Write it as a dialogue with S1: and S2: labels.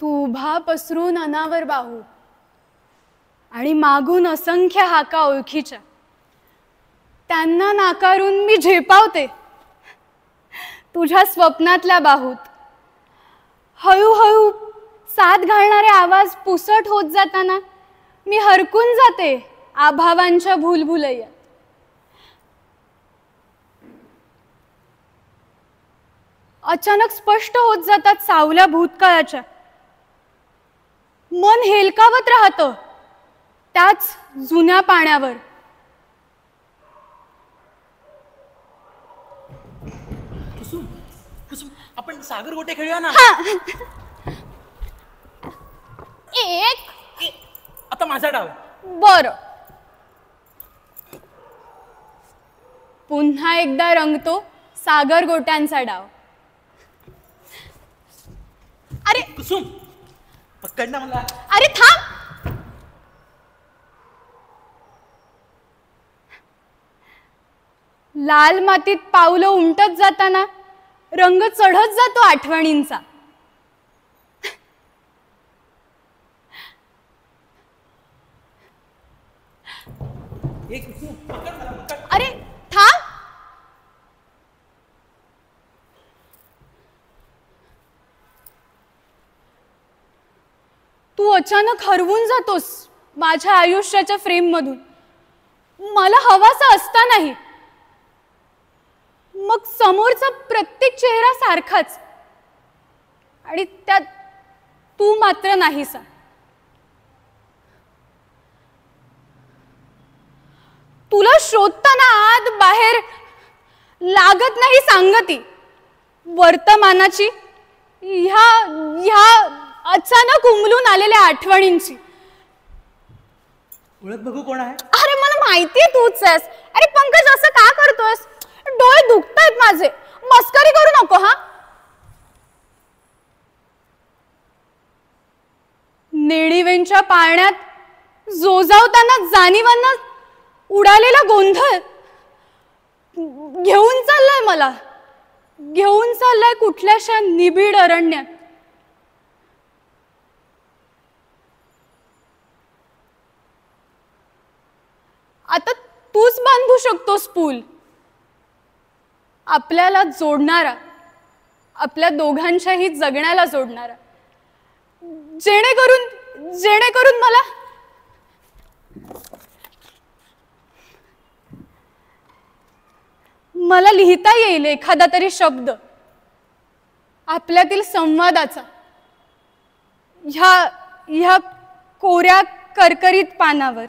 S1: तू उभा पसरून अनावर बाहू आणि मागून असंख्य हाका ओळखीच्या, त्यांना नाकारून मी झेपावते तुझ्या स्वप्नातल्या बाहूत. हळूहळू साथ घालणारे आवाज पुसट होत जाताना मी हरकून जाते आभावांच्या भूलभुलैयात. अचानक स्पष्ट होत जातात सावल्या भूतकाळाच्या. मन हेलकावत राहतं त्याच जुन्या पाण्यावर.
S2: कुसुम, कुसुम, आपण सागर गोटे खेळूया ना.
S1: एक
S2: आता माझा डाव.
S1: बर. पुन्हा एकदा रंगतो सागर गोट्यांचा डाव. अरे
S2: कुसुम, पकड ना मला.
S1: अरे थांब. लाल मातीत पावलं उमटत जाताना रंग चढत जातो आठवणींचा. अरे थांब. तू अचानक हरवून जातोस माझ्या आयुष्याच्या फ्रेम मधून. मला हवासा असता नाही. मग समोरचा प्रत्येक चेहरा सारखाच आणि त्यात तू मात्र नाहीसा. तुला शोधताना आत बाहेर लागत नाही सांगती वर्तमानाची, ह्या अचानक उमलून आलेल्या आठवणींची.
S2: ओळख बघू कोण आहे.
S1: अरे मला माहितीये तूच आहेस. अरे पंकज, असं का करतोस? डोळे दुखतायत माझे. मस्करी करू नको हा. नेणिवेंच्या पाळण्यात जोजावताना जाणीवांना उडालेला गोंधळ घेऊन चाललाय मला. घेऊन चाललाय कुठल्याशा निबिड अरण्यात. आता तूच बांधू शकतोस पूल, आपल्याला जोडणारा, आपल्या दोघांच्याही जगण्याला जोडणारा. जेणेकरून मला लिहिता येईल एखादा तरी शब्द आपल्यातील संवादाचा ह्या कोऱ्या करकरीत पानावर.